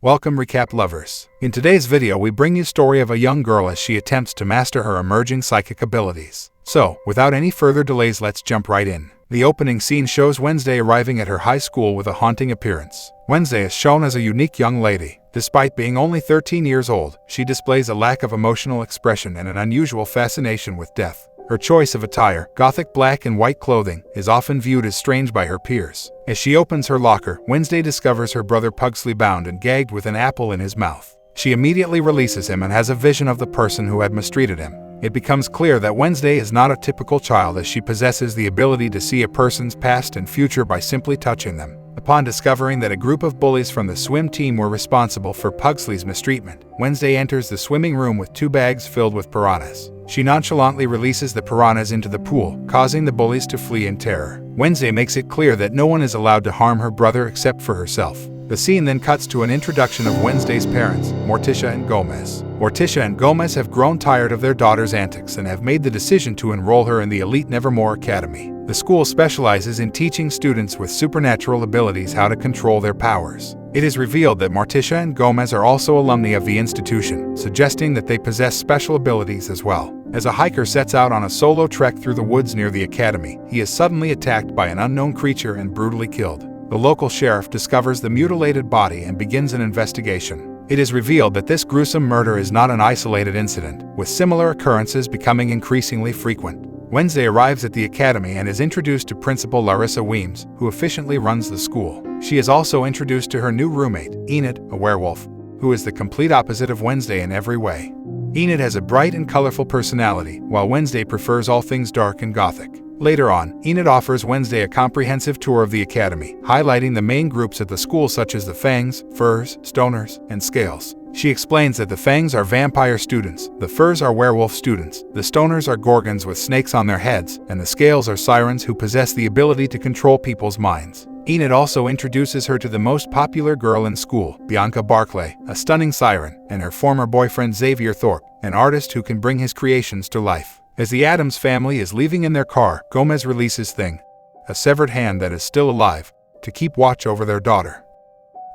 Welcome recap lovers. In today's video we bring you story of a young girl as she attempts to master her emerging psychic abilities. So, without any further delays, let's jump right in. The opening scene shows Wednesday arriving at her high school with a haunting appearance. Wednesday is shown as a unique young lady. Despite being only 13 years old, she displays a lack of emotional expression and an unusual fascination with death. Her choice of attire, Gothic black and white clothing, is often viewed as strange by her peers. As she opens her locker, Wednesday discovers her brother Pugsley bound and gagged with an apple in his mouth. She immediately releases him and has a vision of the person who had mistreated him. It becomes clear that Wednesday is not a typical child, as she possesses the ability to see a person's past and future by simply touching them. Upon discovering that a group of bullies from the swim team were responsible for Pugsley's mistreatment, Wednesday enters the swimming room with 2 bags filled with piranhas. She nonchalantly releases the piranhas into the pool, causing the bullies to flee in terror. Wednesday makes it clear that no one is allowed to harm her brother except for herself. The scene then cuts to an introduction of Wednesday's parents, Morticia and Gomez. Morticia and Gomez have grown tired of their daughter's antics and have made the decision to enroll her in the elite Nevermore Academy. The school specializes in teaching students with supernatural abilities how to control their powers. It is revealed that Morticia and Gomez are also alumni of the institution, suggesting that they possess special abilities as well. As a hiker sets out on a solo trek through the woods near the academy, he is suddenly attacked by an unknown creature and brutally killed. The local sheriff discovers the mutilated body and begins an investigation. It is revealed that this gruesome murder is not an isolated incident, with similar occurrences becoming increasingly frequent. Wednesday arrives at the academy and is introduced to Principal Larissa Weems, who efficiently runs the school. She is also introduced to her new roommate, Enid, a werewolf, who is the complete opposite of Wednesday in every way. Enid has a bright and colorful personality, while Wednesday prefers all things dark and gothic. Later on, Enid offers Wednesday a comprehensive tour of the academy, highlighting the main groups at the school such as the Fangs, Furs, Stoners, and Scales. She explains that the Fangs are vampire students, the Furs are werewolf students, the Stoners are gorgons with snakes on their heads, and the Scales are sirens who possess the ability to control people's minds. Enid also introduces her to the most popular girl in school, Bianca Barclay, a stunning siren, and her former boyfriend Xavier Thorpe, an artist who can bring his creations to life. As the Addams family is leaving in their car, Gomez releases Thing, a severed hand that is still alive, to keep watch over their daughter.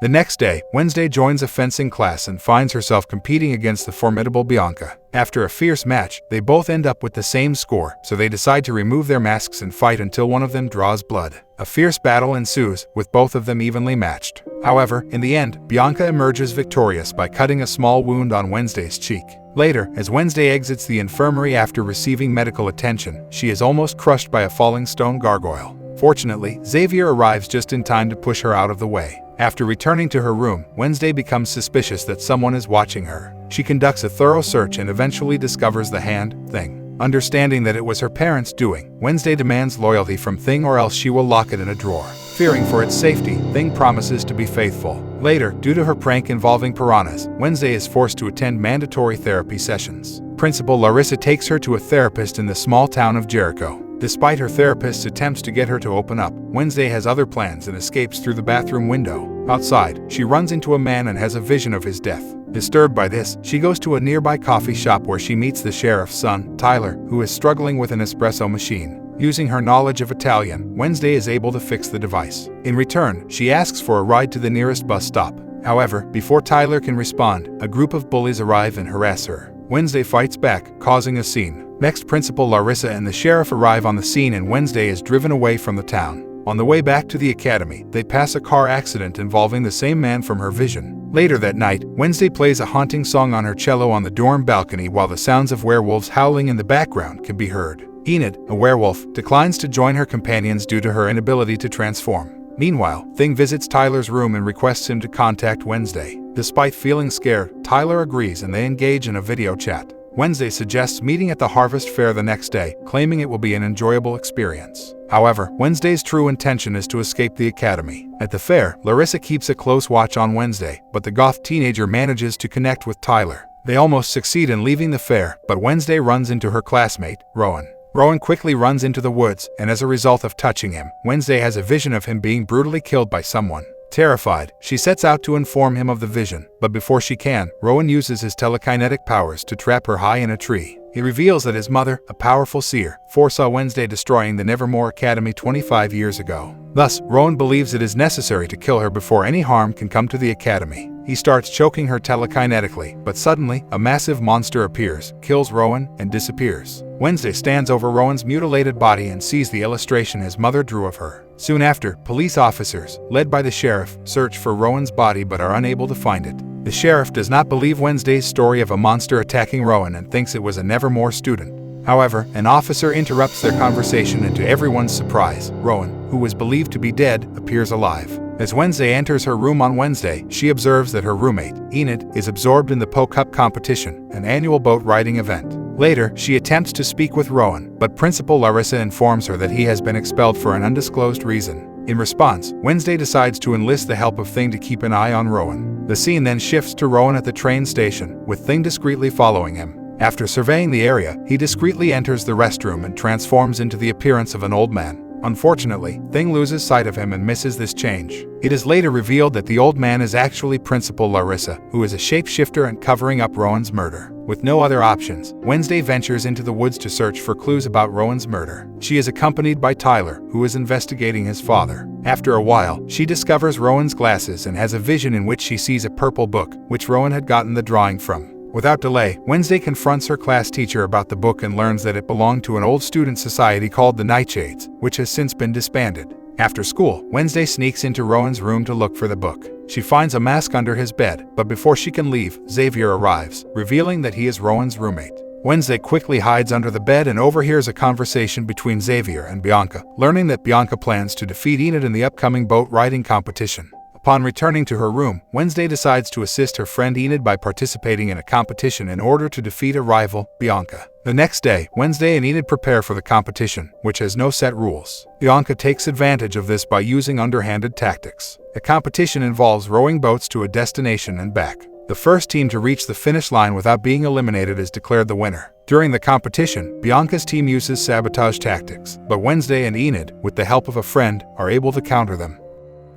The next day, Wednesday joins a fencing class and finds herself competing against the formidable Bianca. After a fierce match, they both end up with the same score, so they decide to remove their masks and fight until one of them draws blood. A fierce battle ensues, with both of them evenly matched. However, in the end, Bianca emerges victorious by cutting a small wound on Wednesday's cheek. Later, as Wednesday exits the infirmary after receiving medical attention, she is almost crushed by a falling stone gargoyle. Fortunately, Xavier arrives just in time to push her out of the way. After returning to her room, Wednesday becomes suspicious that someone is watching her. She conducts a thorough search and eventually discovers the hand, Thing. Understanding that it was her parents' doing, Wednesday demands loyalty from Thing or else she will lock it in a drawer. Fearing for its safety, Thing promises to be faithful. Later, due to her prank involving piranhas, Wednesday is forced to attend mandatory therapy sessions. Principal Larissa takes her to a therapist in the small town of Jericho. Despite her therapist's attempts to get her to open up, Wednesday has other plans and escapes through the bathroom window. Outside, she runs into a man and has a vision of his death. Disturbed by this, she goes to a nearby coffee shop where she meets the sheriff's son, Tyler, who is struggling with an espresso machine. Using her knowledge of Italian, Wednesday is able to fix the device. In return, she asks for a ride to the nearest bus stop. However, before Tyler can respond, a group of bullies arrive and harass her. Wednesday fights back, causing a scene. Next, Principal Larissa and the sheriff arrive on the scene and Wednesday is driven away from the town. On the way back to the academy, they pass a car accident involving the same man from her vision. Later that night, Wednesday plays a haunting song on her cello on the dorm balcony while the sounds of werewolves howling in the background can be heard. Enid, a werewolf, declines to join her companions due to her inability to transform. Meanwhile, Thing visits Tyler's room and requests him to contact Wednesday. Despite feeling scared, Tyler agrees and they engage in a video chat. Wednesday suggests meeting at the harvest fair the next day, claiming it will be an enjoyable experience. However, Wednesday's true intention is to escape the academy. At the fair, Larissa keeps a close watch on Wednesday, but the goth teenager manages to connect with Tyler. They almost succeed in leaving the fair, but Wednesday runs into her classmate, Rowan. Rowan quickly runs into the woods, and as a result of touching him, Wednesday has a vision of him being brutally killed by someone. Terrified, she sets out to inform him of the vision, but before she can, Rowan uses his telekinetic powers to trap her high in a tree. He reveals that his mother, a powerful seer, foresaw Wednesday destroying the Nevermore Academy 25 years ago. Thus, Rowan believes it is necessary to kill her before any harm can come to the Academy. He starts choking her telekinetically, but suddenly, a massive monster appears, kills Rowan, and disappears. Wednesday stands over Rowan's mutilated body and sees the illustration his mother drew of her. Soon after, police officers, led by the sheriff, search for Rowan's body but are unable to find it. The sheriff does not believe Wednesday's story of a monster attacking Rowan and thinks it was a Nevermore student. However, an officer interrupts their conversation and to everyone's surprise, Rowan, who was believed to be dead, appears alive. As Wednesday enters her room on Wednesday, she observes that her roommate, Enid, is absorbed in the Po Cup competition, an annual boat riding event. Later, she attempts to speak with Rowan, but Principal Larissa informs her that he has been expelled for an undisclosed reason. In response, Wednesday decides to enlist the help of Thing to keep an eye on Rowan. The scene then shifts to Rowan at the train station, with Thing discreetly following him. After surveying the area, he discreetly enters the restroom and transforms into the appearance of an old man. Unfortunately, Thing loses sight of him and misses this change. It is later revealed that the old man is actually Principal Larissa, who is a shapeshifter and covering up Rowan's murder. With no other options, Wednesday ventures into the woods to search for clues about Rowan's murder. She is accompanied by Tyler, who is investigating his father. After a while, she discovers Rowan's glasses and has a vision in which she sees a purple book, which Rowan had gotten the drawing from. Without delay, Wednesday confronts her class teacher about the book and learns that it belonged to an old student society called the Nightshades, which has since been disbanded. After school, Wednesday sneaks into Rowan's room to look for the book. She finds a mask under his bed, but before she can leave, Xavier arrives, revealing that he is Rowan's roommate. Wednesday quickly hides under the bed and overhears a conversation between Xavier and Bianca, learning that Bianca plans to defeat Enid in the upcoming boat riding competition. Upon returning to her room, Wednesday decides to assist her friend Enid by participating in a competition in order to defeat a rival, Bianca. The next day, Wednesday and Enid prepare for the competition, which has no set rules. Bianca takes advantage of this by using underhanded tactics. The competition involves rowing boats to a destination and back. The first team to reach the finish line without being eliminated is declared the winner. During the competition, Bianca's team uses sabotage tactics, but Wednesday and Enid, with the help of a friend, are able to counter them.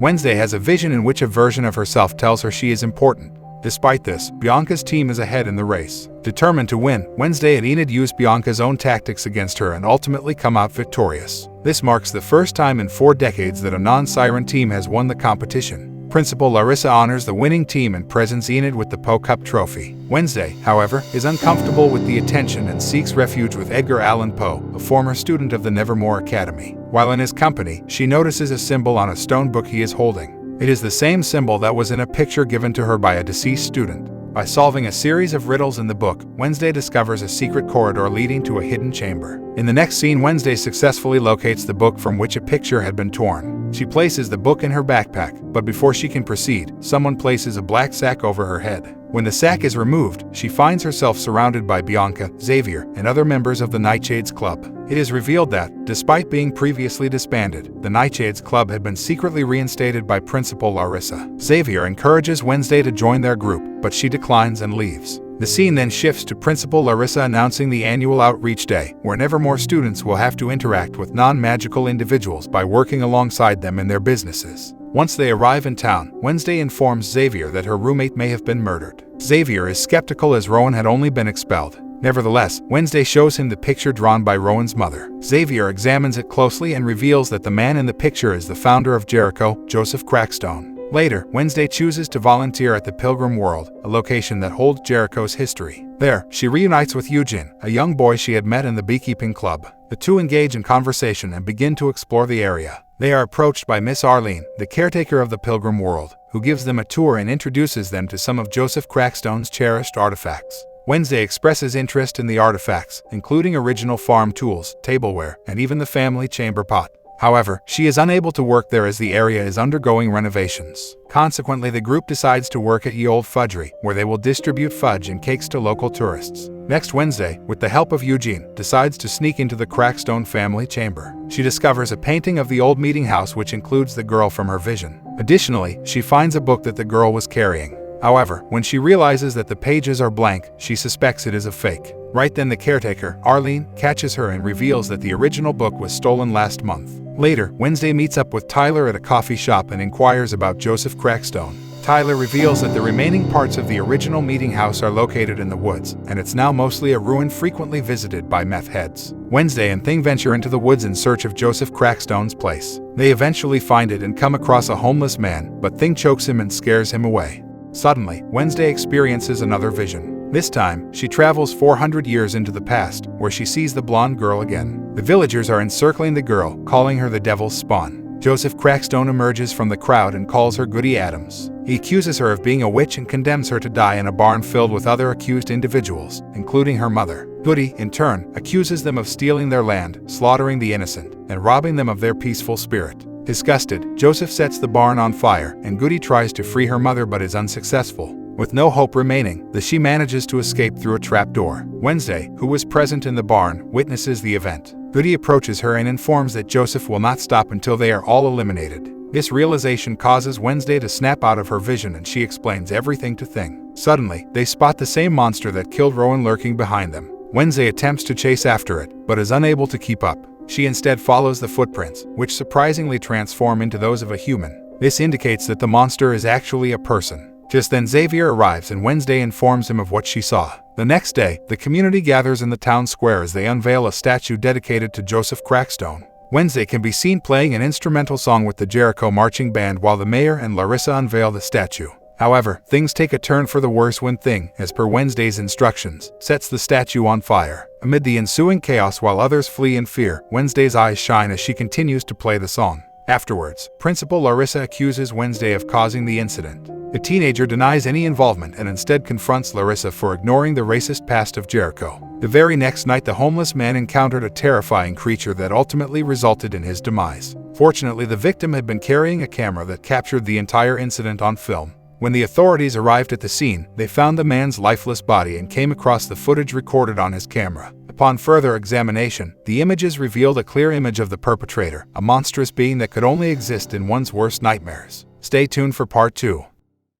Wednesday has a vision in which a version of herself tells her she is important. Despite this, Bianca's team is ahead in the race. Determined to win, Wednesday and Enid use Bianca's own tactics against her and ultimately come out victorious. This marks the first time in 4 decades that a non-siren team has won the competition. Principal Larissa honors the winning team and presents Enid with the Po Cup trophy. Wednesday, however, is uncomfortable with the attention and seeks refuge with Edgar Allan Poe, a former student of the Nevermore Academy. While in his company, she notices a symbol on a stone book he is holding. It is the same symbol that was in a picture given to her by a deceased student. By solving a series of riddles in the book, Wednesday discovers a secret corridor leading to a hidden chamber. In the next scene, Wednesday successfully locates the book from which a picture had been torn. She places the book in her backpack, but before she can proceed, someone places a black sack over her head. When the sack is removed, she finds herself surrounded by Bianca, Xavier, and other members of the Nightshades Club. It is revealed that, despite being previously disbanded, the Nightshades Club had been secretly reinstated by Principal Larissa. Xavier encourages Wednesday to join their group, but she declines and leaves. The scene then shifts to Principal Larissa announcing the annual Outreach Day, where Nevermore students will have to interact with non-magical individuals by working alongside them in their businesses. Once they arrive in town, Wednesday informs Xavier that her roommate may have been murdered. Xavier is skeptical as Rowan had only been expelled. Nevertheless, Wednesday shows him the picture drawn by Rowan's mother. Xavier examines it closely and reveals that the man in the picture is the founder of Jericho, Joseph Crackstone. Later, Wednesday chooses to volunteer at the Pilgrim World, a location that holds Jericho's history. There, she reunites with Eugene, a young boy she had met in the beekeeping club. The two engage in conversation and begin to explore the area. They are approached by Miss Arlene, the caretaker of the Pilgrim World, who gives them a tour and introduces them to some of Joseph Crackstone's cherished artifacts. Wednesday expresses interest in the artifacts, including original farm tools, tableware, and even the family chamber pot. However, she is unable to work there as the area is undergoing renovations. Consequently, the group decides to work at Ye Olde Fudgery, where they will distribute fudge and cakes to local tourists. Next Wednesday, with the help of Eugene, decides to sneak into the Crackstone family chamber. She discovers a painting of the old meeting house which includes the girl from her vision. Additionally, she finds a book that the girl was carrying. However, when she realizes that the pages are blank, she suspects it is a fake. Right then the caretaker, Arlene, catches her and reveals that the original book was stolen last month. Later, Wednesday meets up with Tyler at a coffee shop and inquires about Joseph Crackstone. Tyler reveals that the remaining parts of the original meeting house are located in the woods, and it's now mostly a ruin frequently visited by meth heads. Wednesday and Thing venture into the woods in search of Joseph Crackstone's place. They eventually find it and come across a homeless man, but Thing chokes him and scares him away. Suddenly, Wednesday experiences another vision. This time, she travels 400 years into the past, where she sees the blonde girl again. The villagers are encircling the girl, calling her the devil's spawn. Joseph Crackstone emerges from the crowd and calls her Goody Adams. He accuses her of being a witch and condemns her to die in a barn filled with other accused individuals, including her mother. Goody, in turn, accuses them of stealing their land, slaughtering the innocent, and robbing them of their peaceful spirit. Disgusted, Joseph sets the barn on fire, and Goody tries to free her mother but is unsuccessful. With no hope remaining, she manages to escape through a trapdoor. Wednesday, who was present in the barn, witnesses the event. Goody approaches her and informs that Joseph will not stop until they are all eliminated. This realization causes Wednesday to snap out of her vision and she explains everything to Thing. Suddenly, they spot the same monster that killed Rowan lurking behind them. Wednesday attempts to chase after it, but is unable to keep up. She instead follows the footprints, which surprisingly transform into those of a human. This indicates that the monster is actually a person. Just then Xavier arrives and Wednesday informs him of what she saw. The next day, the community gathers in the town square as they unveil a statue dedicated to Joseph Crackstone. Wednesday can be seen playing an instrumental song with the Jericho Marching Band while the mayor and Larissa unveil the statue. However, things take a turn for the worse when Thing, as per Wednesday's instructions, sets the statue on fire. Amid the ensuing chaos while others flee in fear, Wednesday's eyes shine as she continues to play the song. Afterwards, Principal Larissa accuses Wednesday of causing the incident. The teenager denies any involvement and instead confronts Larissa for ignoring the racist past of Jericho. The very next night, the homeless man encountered a terrifying creature that ultimately resulted in his demise. Fortunately, the victim had been carrying a camera that captured the entire incident on film. When the authorities arrived at the scene, they found the man's lifeless body and came across the footage recorded on his camera. Upon further examination, the images revealed a clear image of the perpetrator, a monstrous being that could only exist in one's worst nightmares. Stay tuned for part 2.